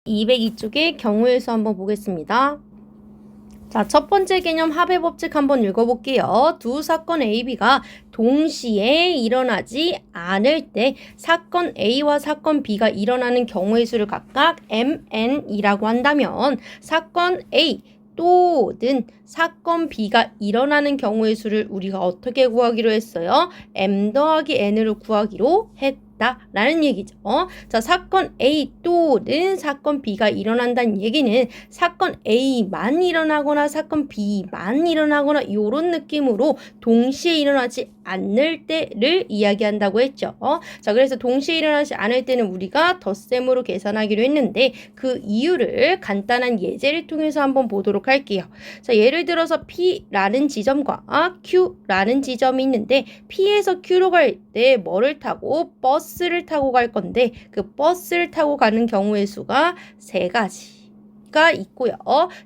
202쪽의 경우의 수 한번 보겠습니다. 자, 첫 번째 개념 합의 법칙 한번 읽어볼게요. 두 사건 A, B가 동시에 일어나지 않을 때 사건 A와 사건 B가 일어나는 경우의 수를 각각 MN이라고 한다면 사건 A 또는 사건 B가 일어나는 경우의 수를 우리가 어떻게 구하기로 했어요? M 더하기 N으로 구하기로 했다. 라는 얘기죠. 자, 사건 A 또는 사건 B가 일어난다는 얘기는 사건 A만 일어나거나 사건 B만 일어나거나 이런 느낌으로 동시에 일어나지 않을 때를 이야기한다고 했죠. 자, 그래서 동시에 일어나지 않을 때는 우리가 덧셈으로 계산하기로 했는데 그 이유를 간단한 예제를 통해서 한번 보도록 할게요. 자, 예를 들어서 P라는 지점과 Q라는 지점이 있는데 P에서 Q로 갈 때 뭐를 타고 버스를 타고 갈 건데 그 버스를 타고 가는 경우의 수가 3가지가 있고요.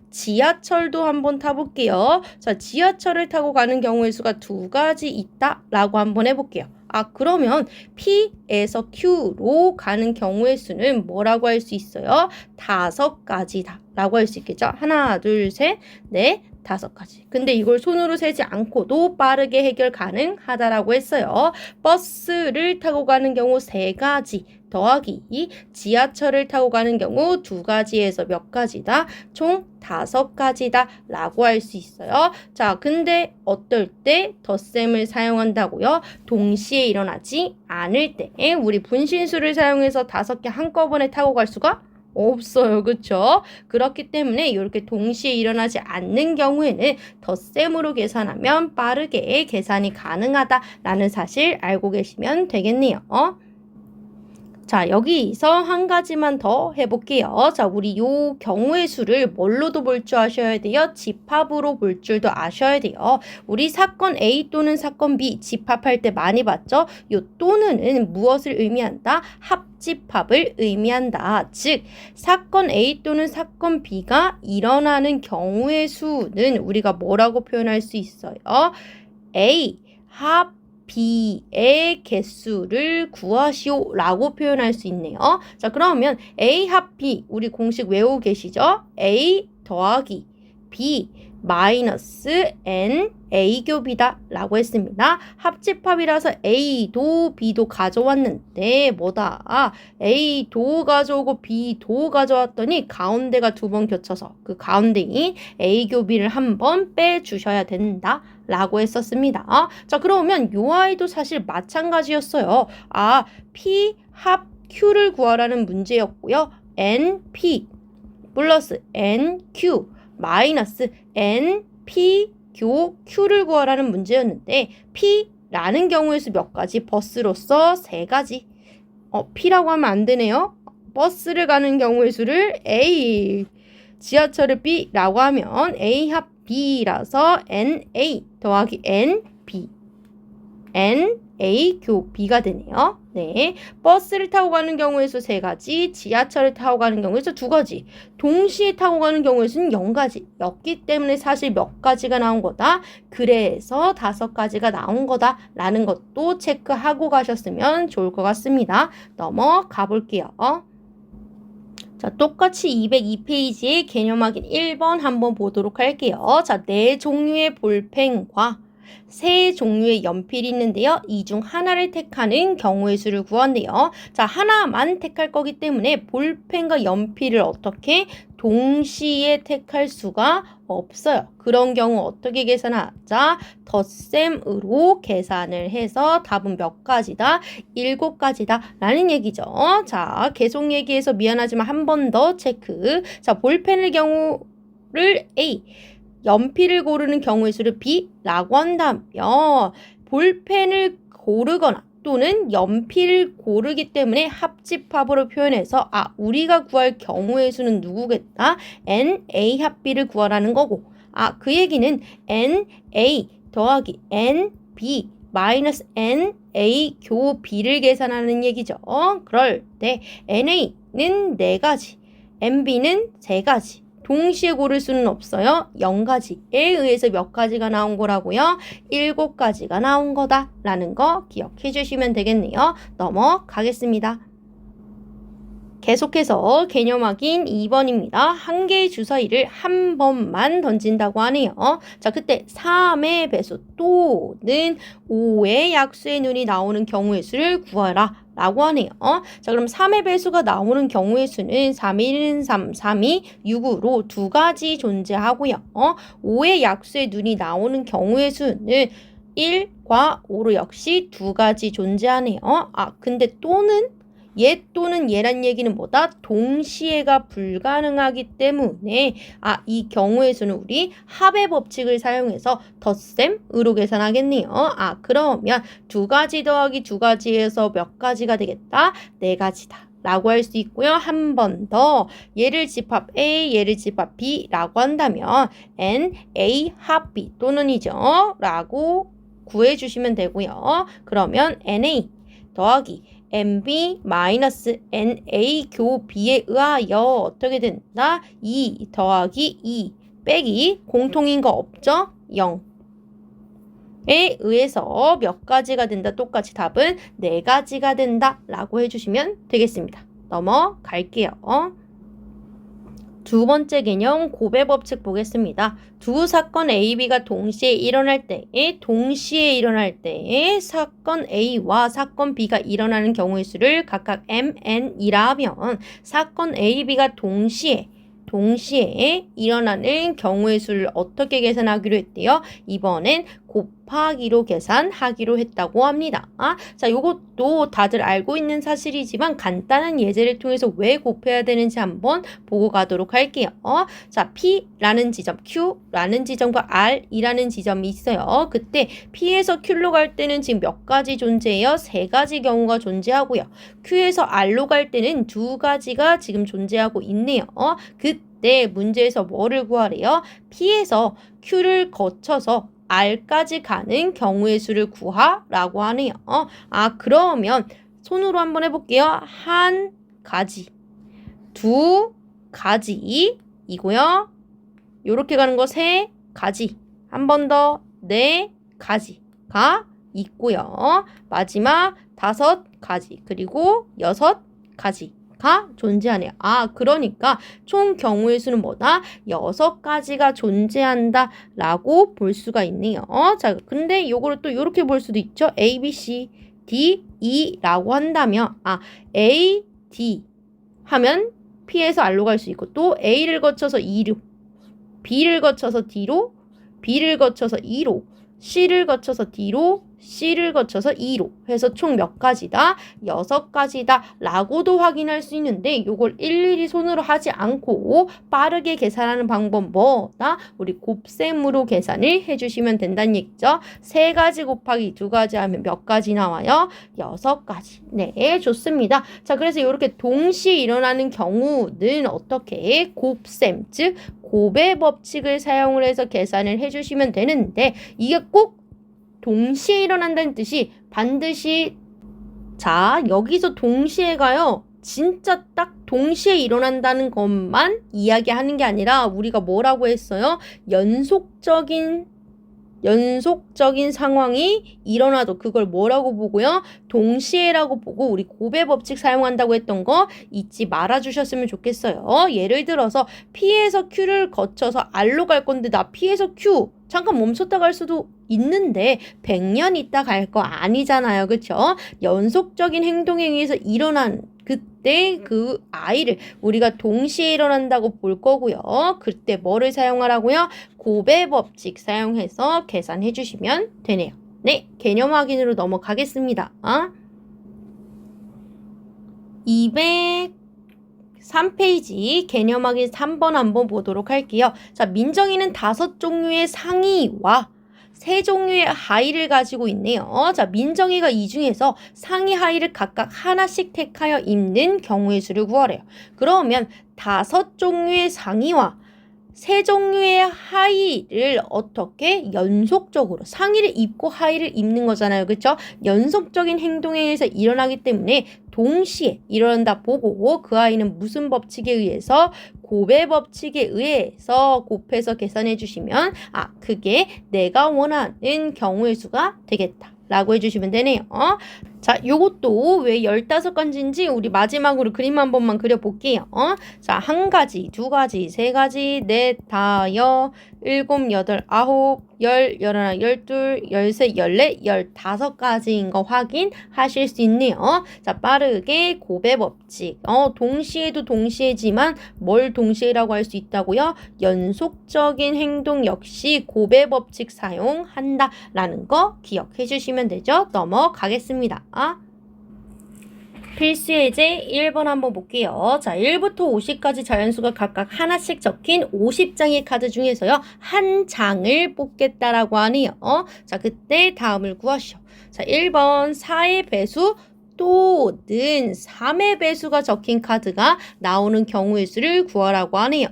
지하철도 한번 타볼게요. 자, 지하철을 타고 가는 경우의 수가 2가지 있다라고 한번 해볼게요. 그러면 P에서 Q로 가는 경우의 수는 뭐라고 할 수 있어요? 5가지다 라고 할 수 있겠죠? 하나, 둘, 셋, 넷, 5가지. 근데 이걸 손으로 세지 않고도 빠르게 해결 가능하다라고 했어요. 버스를 타고 가는 경우 3가지 더하기 지하철을 타고 가는 경우 2가지에서 몇 가지다? 총 5가지다 라고 할 수 있어요. 자, 근데 어떨 때 덧셈을 사용한다고요? 동시에 일어나지 않을 때 우리 분신술을 사용해서 5개 한꺼번에 타고 갈 수가 없어요. 그쵸? 그렇기 때문에 이렇게 동시에 일어나지 않는 경우에는 덧셈으로 계산하면 빠르게 계산이 가능하다라는 사실 알고 계시면 되겠네요. 자, 여기서 한 가지만 더 해볼게요. 자, 우리 요 경우의 수를 뭘로도 볼 줄 아셔야 돼요? 집합으로 볼 줄도 아셔야 돼요. 우리 사건 A 또는 사건 B 집합할 때 많이 봤죠? 요 또는은 무엇을 의미한다? 합집합을 의미한다. 즉, 사건 A 또는 사건 B가 일어나는 경우의 수는 우리가 뭐라고 표현할 수 있어요? A 합 B의 개수를 구하시오 라고 표현할 수 있네요. 자, 그러면 A 합 B 우리 공식 외우고 계시죠? A 더하기 B 마이너스 N A 곱이다 라고 했습니다. 합집합이라서 A도 B도 가져왔는데 뭐다? A도 가져오고 B도 가져왔더니 가운데가 2번 겹쳐서 그 가운데인 A 곱이를 한번 빼주셔야 된다 라고 했었습니다. 자, 그러면 요 아이도 사실 마찬가지였어요. P 합 Q를 구하라는 문제였고요. NP 플러스 NQ 마이너스 NP Q를 구하라는 문제였는데 P라는 경우의 수 몇 가지? 버스로서 3가지. P라고 하면 안 되네요. 버스를 가는 경우의 수를 A, 지하철을 B라고 하면 A 합 B라서 NA 더하기 NB NA B가 되네요. 네, 버스를 타고 가는 경우의 수 3가지, 지하철을 타고 가는 경우의 수 2가지, 동시에 타고 가는 경우의 수는 0가지였기 때문에 사실 몇 가지가 나온 거다? 그래서 5가지가 나온 거다 라는 것도 체크하고 가셨으면 좋을 것 같습니다. 넘어가 볼게요. 자, 똑같이 202페이지의 개념 확인 1번 한번 보도록 할게요. 자, 4종류의 볼펜과 3종류의 연필이 있는데요. 이 중 하나를 택하는 경우의 수를 구한대요. 자, 하나만 택할 거기 때문에 볼펜과 연필을 어떻게 동시에 택할 수가 없어요. 그런 경우 어떻게 계산하자? 덧셈으로 계산을 해서 답은 몇 가지다? 7가지다 라는 얘기죠. 자, 계속 얘기해서 미안하지만 한 번 더 체크. 자, 볼펜의 경우를 A, 연필을 고르는 경우의 수를 B라고 한다면 볼펜을 고르거나 또는 연필을 고르기 때문에 합집합으로 표현해서 우리가 구할 경우의 수는 누구겠다? NA 합 B를 구하라는 거고 그 얘기는 NA 더하기 NB 마이너스 NA 교 B를 계산하는 얘기죠. 그럴 때 NA는 4가지, NB는 3가지. 동시에 고를 수는 없어요. 0가지에 의해서 몇 가지가 나온 거라고요? 7가지가 나온 거다라는 거 기억해 주시면 되겠네요. 넘어가겠습니다. 계속해서 개념 확인 2번입니다. 한 개의 주사위를 한 번만 던진다고 하네요. 자, 그때 3의 배수 또는 5의 약수의 눈이 나오는 경우의 수를 구하라 라고 하네요. 자, 그럼 3의 배수가 나오는 경우의 수는 3, 1은 3, 3이 6으로 두 가지 존재하고요. 5의 약수의 눈이 나오는 경우의 수는 1과 5로 역시 두 가지 존재하네요. 근데 또는 얘 또는 얘란 얘기는 뭐다? 동시에가 불가능하기 때문에 이 경우의 수는 우리 합의 법칙을 사용해서 덧셈으로 계산하겠네요. 그러면 두 가지 더하기 두 가지에서 몇 가지가 되겠다? 네 가지다. 라고 할 수 있고요. 한 번 더 얘를 집합 A, 얘를 집합 B라고 한다면 N, A, 합 B 또는이죠. 라고 구해주시면 되고요. 그러면 NA 더하기 MB-NA 교 B에 의하여 어떻게 된다? 2 더하기 2 빼기 공통인 거 없죠? 0에 의해서 몇 가지가 된다? 똑같이 답은 4가지가 된다 라고 해주시면 되겠습니다. 넘어갈게요. 두 번째 개념 고배 법칙 보겠습니다. 두 사건 A, B가 동시에 일어날 때에 사건 A와 사건 B가 일어나는 경우의 수를 각각 M, N이라 하면 사건 A, B가 동시에 일어나는 경우의 수를 어떻게 계산하기로 했대요? 이번엔 곱하기로 계산하기로 했다고 합니다. 자, 요것도 다들 알고 있는 사실이지만 간단한 예제를 통해서 왜 곱해야 되는지 한번 보고 가도록 할게요. 자, P라는 지점, Q라는 지점과 R이라는 지점이 있어요. 그때 P에서 Q로 갈 때는 지금 몇 가지 존재해요? 3가지 경우가 존재하고요. Q에서 R로 갈 때는 2가지가 지금 존재하고 있네요. 그때 문제에서 뭐를 구하래요? P에서 Q를 거쳐서 R까지 가는 경우의 수를 구하라고 하네요. 그러면 손으로 한번 해볼게요. 한 가지, 두 가지 이고요. 요렇게 가는 거 3가지, 한 번 더 4가지가 있고요. 마지막 5가지, 그리고 6가지. 가 존재하네요. 그러니까 총 경우의 수는 뭐다? 6가지가 존재한다 라고 볼 수가 있네요. 자, 근데 요거를 또 이렇게 볼 수도 있죠. A, B, C, D, E 라고 한다면 A, D 하면 P에서 R로 갈 수 있고 또 A를 거쳐서 E로, B를 거쳐서 D로, B를 거쳐서 E로, C를 거쳐서 D로, C를 거쳐서 E로 해서 총 몇 가지다? 6가지다 라고도 확인할 수 있는데 이걸 일일이 손으로 하지 않고 빠르게 계산하는 방법 뭐다? 우리 곱셈으로 계산을 해주시면 된다는 얘기죠. 3가지 곱하기 2가지 하면 몇 가지 나와요? 6가지. 네, 좋습니다. 자, 그래서 이렇게 동시에 일어나는 경우는 어떻게 곱셈, 즉 곱의 법칙을 사용을 해서 계산을 해주시면 되는데 이게 꼭 동시에 일어난다는 뜻이 반드시 자, 여기서 동시에가요. 진짜 딱 동시에 일어난다는 것만 이야기하는 게 아니라 우리가 뭐라고 했어요? 연속적인 상황이 일어나도 그걸 뭐라고 보고요? 동시에라고 보고 우리 곱의 법칙 사용한다고 했던 거 잊지 말아주셨으면 좋겠어요. 예를 들어서 P에서 Q를 거쳐서 R로 갈 건데 나 P에서 Q 잠깐 멈췄다 갈 수도 있는데 100년 있다 갈 거 아니잖아요. 그쵸? 연속적인 행동에 의해서 일어난 그때 그 아이를 우리가 동시에 일어난다고 볼 거고요. 그때 뭐를 사용하라고요? 곱의 법칙 사용해서 계산해 주시면 되네요. 네, 개념 확인으로 넘어가겠습니다. 203페이지 개념 확인 3번 한번 보도록 할게요. 자, 민정이는 5종류의 상의와 3종류의 하의를 가지고 있네요. 자, 민정이가 이 중에서 상의 하의를 각각 하나씩 택하여 입는 경우의 수를 구하래요. 그러면 5종류의 상의와 3종류의 하의를 어떻게 연속적으로 상의를 입고 하의를 입는 거잖아요. 그렇죠? 연속적인 행동에 의해서 일어나기 때문에 동시에 일어난다 보고 그 아이는 무슨 법칙에 의해서 곱의 법칙에 의해서 곱해서 계산해 주시면 그게 내가 원하는 경우의 수가 되겠다 라고 해주시면 되네요. 자, 요것도 왜 15가지인지 우리 마지막으로 그림 한 번만 그려볼게요. 자, 한 가지, 두 가지, 세 가지, 넷, 다, 일곱, 여덟, 아홉, 열, 열하나, 열둘, 열셋, 열넷, 15가지인 거 확인하실 수 있네요. 자, 빠르게 고배 법칙. 동시에도 동시에지만 뭘 동시에라고 할 수 있다고요? 연속적인 행동 역시 고배 법칙 사용한다라는 거 기억해 주시면 되죠. 넘어가겠습니다. 필수 예제 1번 한번 볼게요. 자, 1부터 50까지 자연수가 각각 하나씩 적힌 50장의 카드 중에서요. 한 장을 뽑겠다라고 하네요. 자, 그때 다음을 구하시오. 자, 1번 4의 배수 또는 3의 배수가 적힌 카드가 나오는 경우의 수를 구하라고 하네요.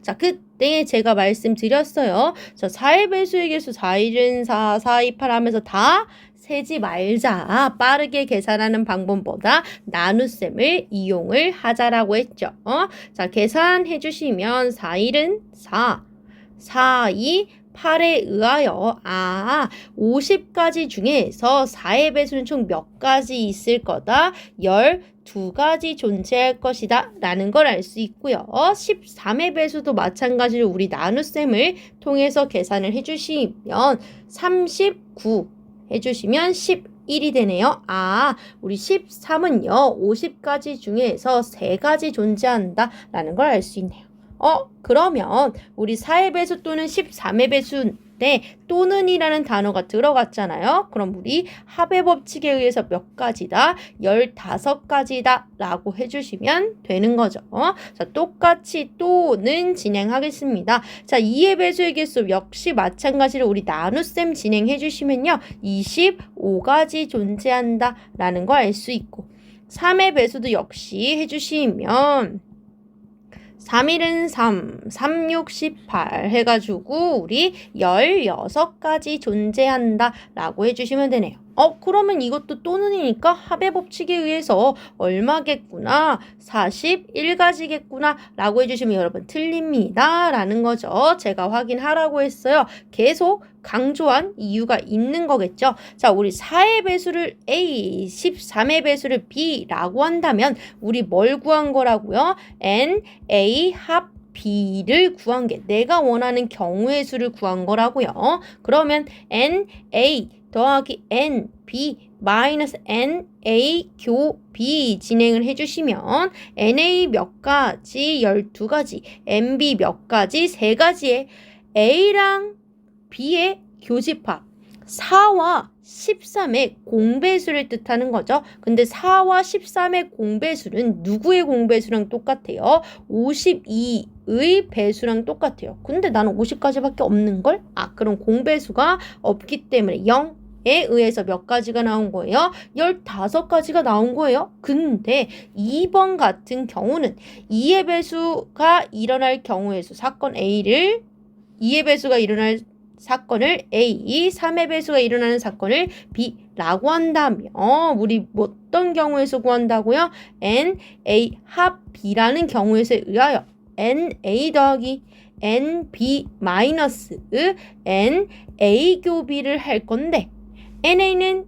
자, 그때 제가 말씀드렸어요. 자, 4의 배수의 개수 4, 1은 4, 4, 2, 8 하면서 다 세지 말자. 빠르게 계산하는 방법보다 나눗셈을 이용을 하자라고 했죠. 자, 계산해 주시면 4, 1은 4, 4, 2, 8에 의하여 50가지 중에서 4의 배수는 총 몇 가지 있을 거다? 12가지 존재할 것이다 라는 걸 알 수 있고요. 13의 배수도 마찬가지로 우리 나눗셈을 통해서 계산을 해주시면 39 해주시면 11이 되네요. 우리 13은요. 50가지 중에서 3가지 존재한다 라는 걸 알 수 있네요. 그러면 우리 4의 배수 또는 13의 배수인데 또는이라는 단어가 들어갔잖아요. 그럼 우리 합의 법칙에 의해서 몇 가지다? 15가지다 라고 해주시면 되는 거죠. 자, 똑같이 또는 진행하겠습니다. 자, 2의 배수의 개수 역시 마찬가지로 우리 나눗셈 진행해 주시면요. 25가지 존재한다 라는 걸 알 수 있고 3의 배수도 역시 해주시면 3, 1은 3, 3, 6, 18 해가지고 우리 16가지 존재한다 라고 해주시면 되네요. 그러면 이것도 또는이니까 합의 법칙에 의해서 얼마겠구나? 41가지겠구나 라고 해주시면 여러분 틀립니다 라는 거죠. 제가 확인하라고 했어요. 계속 강조한 이유가 있는 거겠죠. 자, 우리 4의 배수를 A, 13의 배수를 B라고 한다면 우리 뭘 구한 거라고요? N, A, 합 B를 구한 게 내가 원하는 경우의 수를 구한 거라고요. 그러면 N, A 더하기 N, B 마이너스 N, A, 교, B 진행을 해주시면 NA 몇 가지? 12가지, NB 몇 가지? 3가지의 A랑 B의 교집합 4와 13의 공배수를 뜻하는 거죠. 근데 4와 13의 공배수는 누구의 공배수랑 똑같아요? 52의 배수랑 똑같아요. 근데 나는 50가지밖에 없는걸? 그럼 공배수가 없기 때문에 0에 의해서 몇 가지가 나온 거예요? 15가지가 나온 거예요. 근데 2번 같은 경우는 2의 배수가 일어날 경우의 수 사건 A를 2의 배수가 일어날 사건을 A, 3의 배수가 일어나는 사건을 B라고 한다면 우리 어떤 경우에서 구한다고요? N, A, 합 B라는 경우에서에 의하여 NA 더하기 NB 마이너스 NA 교비를 할 건데 NA는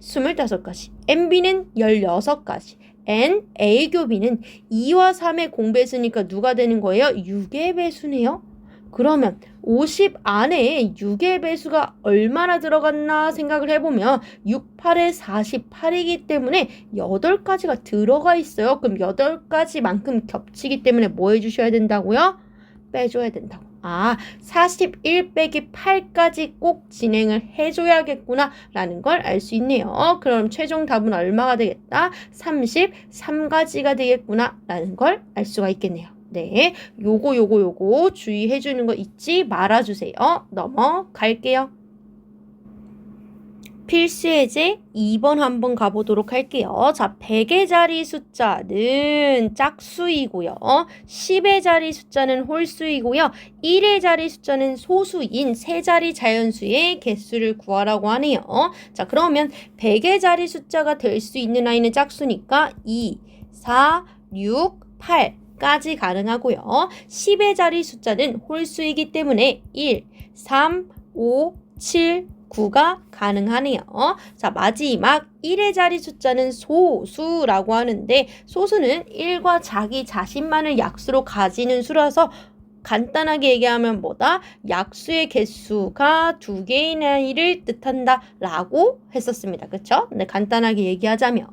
25가지, NB는 16가지, NA 교비는 2와 3의 공배수니까 누가 되는 거예요? 6의 배수네요. 그러면 50 안에 6의 배수가 얼마나 들어갔나 생각을 해보면 6, 8에 48이기 때문에 8가지가 들어가 있어요. 그럼 8가지만큼 겹치기 때문에 뭐 해주셔야 된다고요? 빼줘야 된다고. 41 빼기 8까지 꼭 진행을 해줘야겠구나 라는 걸 알 수 있네요. 그럼 최종 답은 얼마가 되겠다? 33가지가 되겠구나 라는 걸 알 수가 있겠네요. 네, 요거 주의해 주는 거 잊지 말아주세요. 넘어갈게요. 필수 예제 2번 한번 가보도록 할게요. 자, 100의 자리 숫자는 짝수이고요. 10의 자리 숫자는 홀수이고요. 1의 자리 숫자는 소수인 세 자리 자연수의 개수를 구하라고 하네요. 자, 그러면 100의 자리 숫자가 될 수 있는 아이는 짝수니까 2, 4, 6, 8까지 가능하고요. 10의 자리 숫자는 홀수이기 때문에 1, 3, 5, 7, 9가 가능하네요. 자, 마지막 1의 자리 숫자는 소수라고 하는데 소수는 1과 자기 자신만을 약수로 가지는 수라서 간단하게 얘기하면 뭐다? 약수의 개수가 2개인 아이를 뜻한다 라고 했었습니다. 그쵸? 근데 간단하게 얘기하자면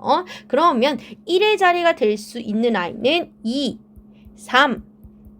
그러면 1의 자리가 될 수 있는 아이는 2, 3,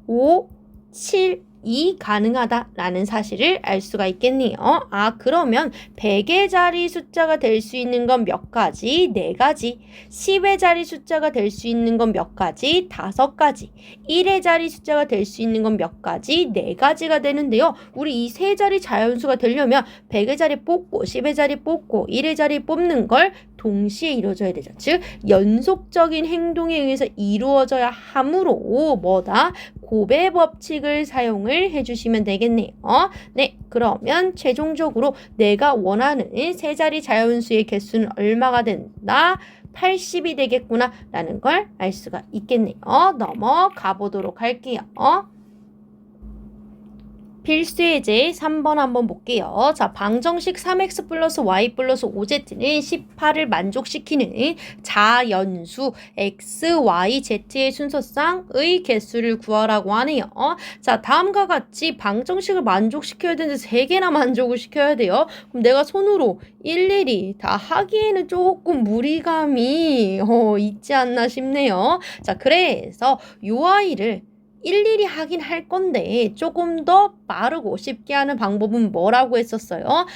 5, 7, 2 가능하다라는 사실을 알 수가 있겠네요. 아, 그러면 100의 자리 숫자가 될 수 있는 건 몇 가지? 4가지. 10의 자리 숫자가 될 수 있는 건 몇 가지? 5가지. 1의 자리 숫자가 될 수 있는 건 몇 가지? 4가지가 되는데요. 우리 이 세 자리 자연수가 되려면 100의 자리 뽑고 10의 자리 뽑고 1의 자리 뽑는 걸 동시에 이루어져야 되죠. 즉 연속적인 행동에 의해서 이루어져야 하므로 뭐다? 곱의 법칙을 사용을 해주시면 되겠네요. 네, 그러면 최종적으로 내가 원하는 세 자리 자연수의 개수는 얼마가 된다? 80이 되겠구나 라는 걸 알 수가 있겠네요. 넘어가 보도록 할게요. 필수예제 3번 한번 볼게요. 자, 방정식 3x 플러스 y 플러스 5z는 18을 만족시키는 자연수 x, y, z의 순서상의 개수를 구하라고 하네요. 자, 다음과 같이 방정식을 만족시켜야 되는데 3개나 만족을 시켜야 돼요. 그럼 내가 손으로 일일이 다 하기에는 조금 무리감이 있지 않나 싶네요. 자, 그래서 요 아이를 일일이 하긴 할 건데 조금 더 빠르고 쉽게 하는 방법은 뭐라고 했었어요?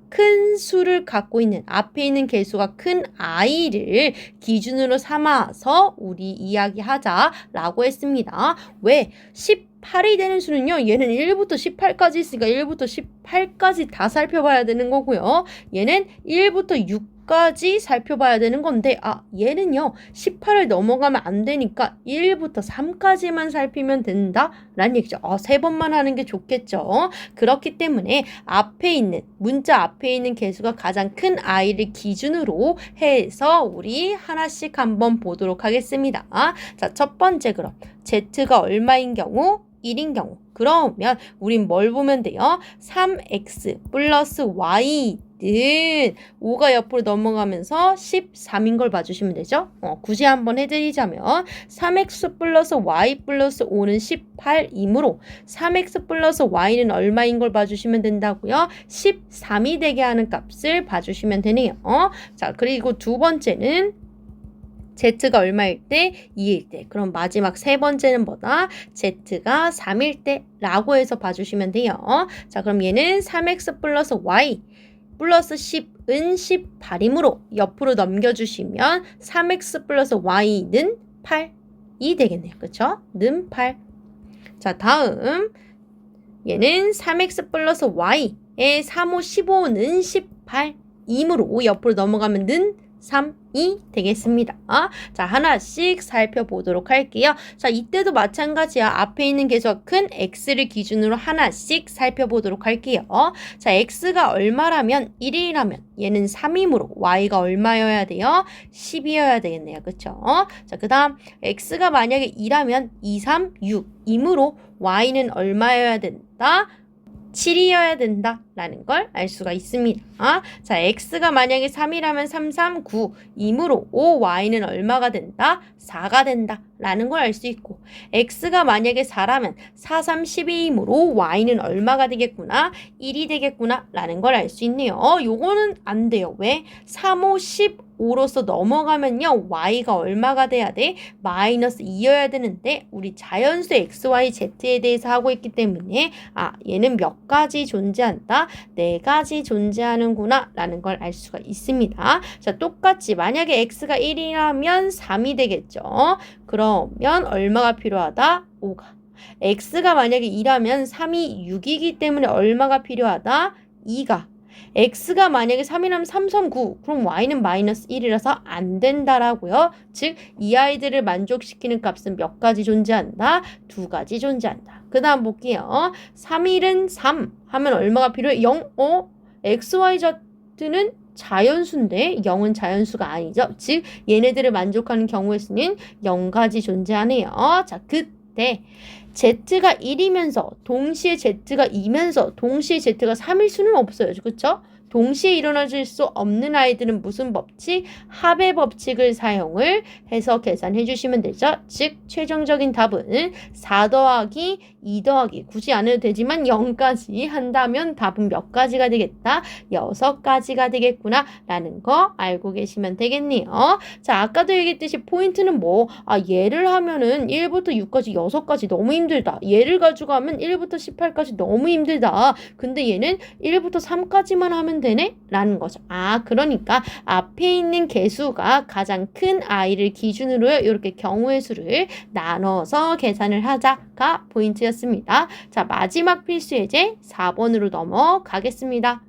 큰 수를 갖고 있는 앞에 있는 개수가 큰 i를 기준으로 삼아서 우리 이야기하자라고 했습니다. 왜? 18이 되는 수는요. 얘는 1부터 18까지 있으니까 1부터 18까지 다 살펴봐야 되는 거고요. 얘는 1부터 6까지 살펴봐야 되는 건데 얘는요 18을 넘어가면 안 되니까 1부터 3까지만 살피면 된다라는 얘기죠. 3번만 하는 게 좋겠죠. 그렇기 때문에 앞에 있는 문자 앞에 있는 개수가 가장 큰 i를 기준으로 해서 우리 하나씩 한번 보도록 하겠습니다. 자, 첫 번째 그럼 z가 얼마인 경우? 1인 경우. 그러면 우린 뭘 보면 돼요? 3x 플러스 y는 5가 옆으로 넘어가면서 13인 걸 봐주시면 되죠? 굳이 한번 해드리자면 3x 플러스 y 플러스 5는 18이므로 3x 플러스 y는 얼마인 걸 봐주시면 된다고요? 13이 되게 하는 값을 봐주시면 되네요. 자, 그리고 두 번째는 z가 얼마일 때? 2일 때. 그럼 마지막 세 번째는 뭐다? z가 3일 때 라고 해서 봐주시면 돼요. 자, 그럼 얘는 3x 플러스 y 플러스 10은 18이므로 옆으로 넘겨주시면 3x 플러스 y는 8이 되겠네요. 그쵸? 는 8. 자, 다음 얘는 3x 플러스 y의 3, 5, 15는 18이므로 옆으로 넘어가면 는 3이 되겠습니다. 자, 하나씩 살펴보도록 할게요. 자, 이때도 마찬가지야. 앞에 있는 개수가 큰 x를 기준으로 하나씩 살펴보도록 할게요. 자, x가 얼마라면 1이라면 얘는 3이므로 y가 얼마여야 돼요? 10이어야 되겠네요. 그쵸? 자, 그 다음 x가 만약에 2라면 2, 3, 6이므로 y는 얼마여야 된다? 7이어야 된다라는 걸 알 수가 있습니다. 자, x가 만약에 3이라면 3, 3, 9이므로 5y는 얼마가 된다? 4가 된다라는 걸 알 수 있고 x가 만약에 4라면 4, 3, 12이므로 y는 얼마가 되겠구나? 1이 되겠구나라는 걸 알 수 있네요. 요거는 안 돼요. 왜? 3, 5, 15로서 넘어가면요. y가 얼마가 돼야 돼? 마이너스 2여야 되는데 우리 자연수 x, y, z에 대해서 하고 있기 때문에 얘는 몇 가지 존재한다? 4가지 존재하는구나 라는 걸 알 수가 있습니다. 자, 똑같이 만약에 x가 1이라면 3이 되겠죠. 그러면 얼마가 필요하다? 5가. x가 만약에 2라면 3이 6이기 때문에 얼마가 필요하다? 2가. x가 만약에 3이라면 3, 3, 9 그럼 y는 마이너스 1이라서 안 된다라고요. 즉 이 아이들을 만족시키는 값은 몇 가지 존재한다? 2가지 존재한다. 그 다음 볼게요. 3일은 3 하면 얼마가 필요해? 0? x, y, z는 자연수인데 0은 자연수가 아니죠. 즉 얘네들을 만족하는 경우의 수는 0가지 존재하네요. 자, 그때 z가 1이면서 동시에 z가 2면서 동시에 z가 3일 수는 없어요. 그쵸? 동시에 일어나질 수 없는 아이들은 무슨 법칙? 합의 법칙을 사용을 해서 계산해 주시면 되죠. 즉 최종적인 답은 4 더하기 2 더하기 굳이 안 해도 되지만 0까지 한다면 답은 몇 가지가 되겠다? 6가지가 되겠구나 라는 거 알고 계시면 되겠네요. 자, 아까도 얘기했듯이 포인트는 뭐? 얘를 하면은 1부터 6까지 6가지 너무 힘들다. 얘를 가지고 하면 1부터 18까지 너무 힘들다. 근데 얘는 1부터 3까지만 하면 되네? 라는 거죠. 그러니까 앞에 있는 개수가 가장 큰 아이를 기준으로 이렇게 경우의 수를 나눠서 계산을 하자가 포인트였습니다. 자, 마지막 필수 예제 4번으로 넘어가겠습니다.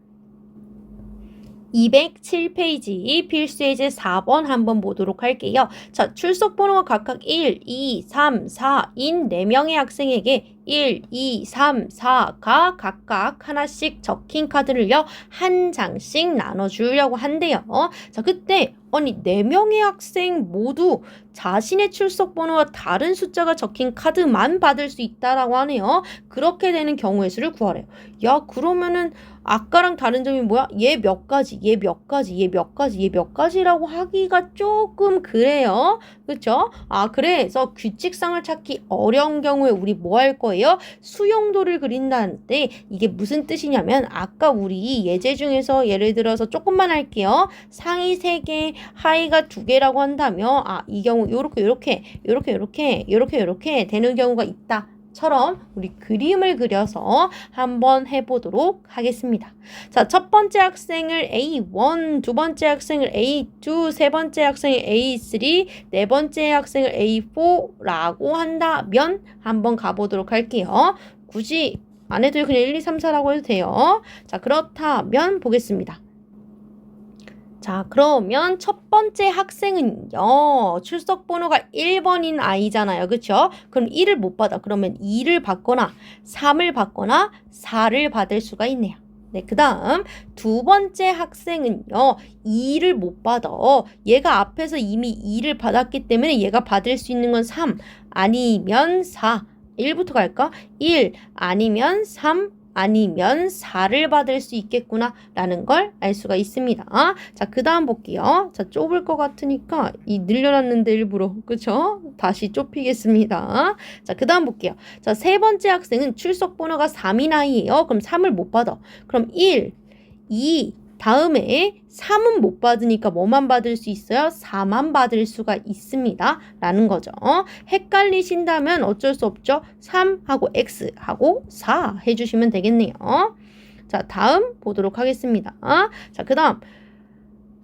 207페이지 필수 예제 4번 한번 보도록 할게요. 자, 출석 번호가 각각 1, 2, 3, 4인 4명의 학생에게 1, 2, 3, 4가 각각 하나씩 적힌 카드를요, 한 장씩 나눠주려고 한대요. 자, 그때 아니 4명의 학생 모두 자신의 출석 번호와 다른 숫자가 적힌 카드만 받을 수 있다라고 하네요. 그렇게 되는 경우의 수를 구하래요. 야, 그러면은 아까랑 다른 점이 뭐야? 얘 몇 가지, 얘 몇 가지, 얘 몇 가지, 얘 몇 가지라고 하기가 조금 그래요. 그렇죠? 그래서 규칙상을 찾기 어려운 경우에 우리 뭐 할 거예요? 수용도를 그린다는데 이게 무슨 뜻이냐면 아까 우리 예제 중에서 예를 들어서 조금만 할게요. 상이 3개, 하이가 2개라고 한다면 이 경우 요렇게 되는 경우가 있다. 처럼 우리 그림을 그려서 한번 해보도록 하겠습니다. 자, 첫 번째 학생을 A1, 두 번째 학생을 A2, 세 번째 학생을 A3, 네 번째 학생을 A4라고 한다면 한번 가보도록 할게요. 굳이 안 해도 그냥 1, 2, 3, 4라고 해도 돼요. 자, 그렇다면 보겠습니다. 자, 그러면 첫 번째 학생은요, 출석 번호가 1번인 아이잖아요. 그쵸? 그럼 1을 못 받아. 그러면 2를 받거나 3을 받거나 4를 받을 수가 있네요. 네, 그 다음 두 번째 학생은요, 2를 못 받아. 얘가 앞에서 이미 2를 받았기 때문에 얘가 받을 수 있는 건 3 아니면 4. 1부터 갈까? 1 아니면 3 아니면 4를 받을 수 있겠구나 라는 걸 알 수가 있습니다. 자, 그 다음 볼게요. 자, 좁을 것 같으니까 늘려놨는데 일부러 그쵸? 다시 좁히겠습니다. 자, 그 다음 볼게요. 자, 세 번째 학생은 출석 번호가 3인 아이예요. 그럼 3을 못 받아. 그럼 1, 2 다음에 3은 못 받으니까 뭐만 받을 수 있어요? 4만 받을 수가 있습니다. 라는 거죠. 헷갈리신다면 어쩔 수 없죠. 3하고 X하고 4 해주시면 되겠네요. 자, 다음 보도록 하겠습니다. 자, 그 다음.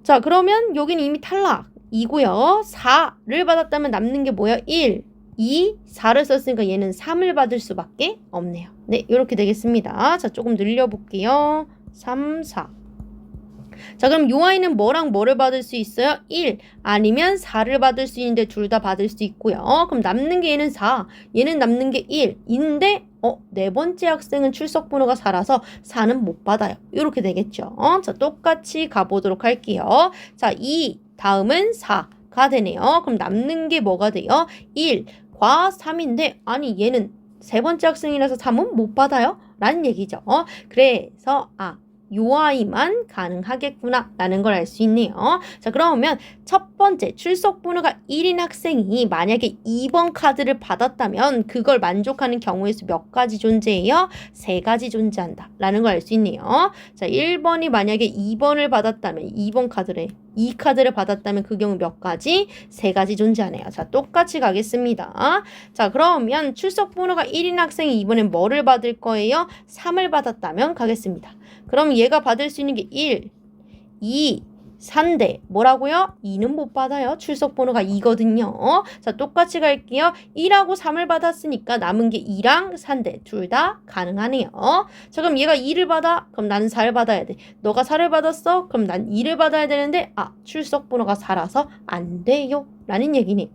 자, 그러면 여기는 이미 탈락이고요. 4를 받았다면 남는 게 뭐예요? 1, 2, 4를 썼으니까 얘는 3을 받을 수밖에 없네요. 네, 이렇게 되겠습니다. 자, 조금 늘려볼게요. 3, 4. 자, 그럼 요 아이는 뭐랑 뭐를 받을 수 있어요? 1 아니면 4를 받을 수 있는데 둘 다 받을 수 있고요. 그럼 남는 게 얘는 4, 얘는 남는 게 1인데 네 번째 학생은 출석 번호가 4라서 4는 못 받아요. 이렇게 되겠죠. 자, 똑같이 가보도록 할게요. 자, 2 다음은 4가 되네요. 그럼 남는 게 뭐가 돼요? 1과 3인데 아니 얘는 세 번째 학생이라서 3은 못 받아요? 라는 얘기죠. 그래서 요 아이만 가능하겠구나 라는 걸 알 수 있네요. 자, 그러면 첫 번째 출석 번호가 1인 학생이 만약에 2번 카드를 받았다면 그걸 만족하는 경우의 수 몇 가지 존재해요? 3가지 존재한다 라는 걸 알 수 있네요. 자, 1번이 만약에 2번을 받았다면 2번 카드를 이 카드를 받았다면 그 경우 몇 가지? 3가지 존재하네요. 자, 똑같이 가겠습니다. 자, 그러면 출석 번호가 1인 학생이 이번엔 뭐를 받을 거예요? 3을 받았다면 가겠습니다. 그럼 얘가 받을 수 있는 게 1, 2, 3인데 뭐라고요? 2는 못 받아요. 출석 번호가 2거든요. 자, 똑같이 갈게요. 1하고 3을 받았으니까 남은 게 2랑 3인데 둘 다 가능하네요. 자, 그럼 얘가 2를 받아? 그럼 나는 4를 받아야 돼. 너가 4를 받았어? 그럼 난 2를 받아야 되는데 출석 번호가 4라서 안 돼요. 라는 얘기네요.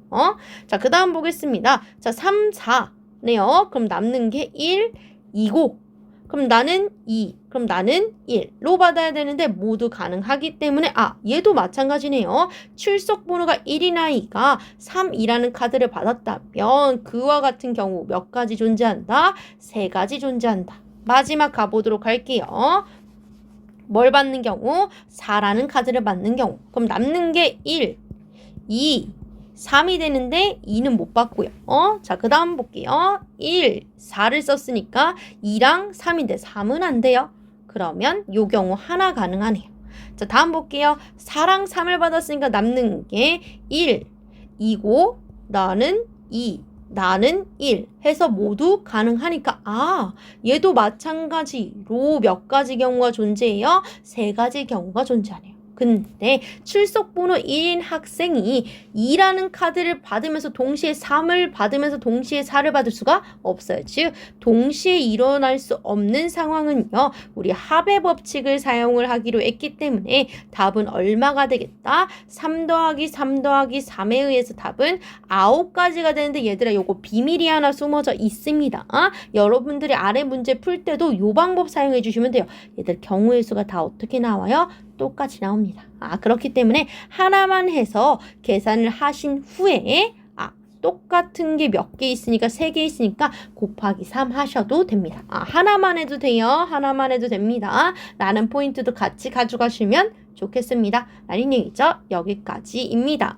자, 그 다음 보겠습니다. 자, 3, 4네요. 그럼 남는 게 1, 2고 그럼 나는 2, 그럼 나는 1로 받아야 되는데 모두 가능하기 때문에 얘도 마찬가지네요. 출석 번호가 1인 아이가 3이라는 카드를 받았다면 그와 같은 경우 몇 가지 존재한다? 3가지 존재한다. 마지막 가보도록 할게요. 뭘 받는 경우? 4라는 카드를 받는 경우. 그럼 남는 게 1, 2, 3이 되는데 2는 못 받고요. 자, 그 다음 볼게요. 1, 4를 썼으니까 2랑 3인데 3은 안 돼요. 그러면 요 경우 하나 가능하네요. 자, 다음 볼게요. 4랑 3을 받았으니까 남는 게 1, 2고 나는 2, 나는 1 해서 모두 가능하니까 얘도 마찬가지로 몇 가지 경우가 존재해요? 3가지 경우가 존재하네요. 근데 출석번호 1인 학생이 2라는 카드를 받으면서 동시에 3을 받으면서 동시에 4를 받을 수가 없어요. 즉 동시에 일어날 수 없는 상황은요. 우리 합의 법칙을 사용을 하기로 했기 때문에 답은 얼마가 되겠다? 3 더하기 3 더하기 3에 의해서 답은 9가지가 되는데 얘들아 요거 비밀이 하나 숨어져 있습니다. 여러분들이 아래 문제 풀 때도 요 방법 사용해 주시면 돼요. 얘들 경우의 수가 다 어떻게 나와요? 똑같이 나옵니다. 그렇기 때문에 하나만 해서 계산을 하신 후에 똑같은 게 몇 개 있으니까 3개 있으니까 곱하기 3 하셔도 됩니다. 하나만 해도 돼요. 하나만 해도 됩니다. 라는 포인트도 같이 가져가시면 좋겠습니다. 라는 얘기죠. 여기까지입니다.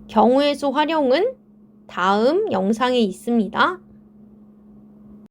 경우의 수 활용은 다음 영상에 있습니다.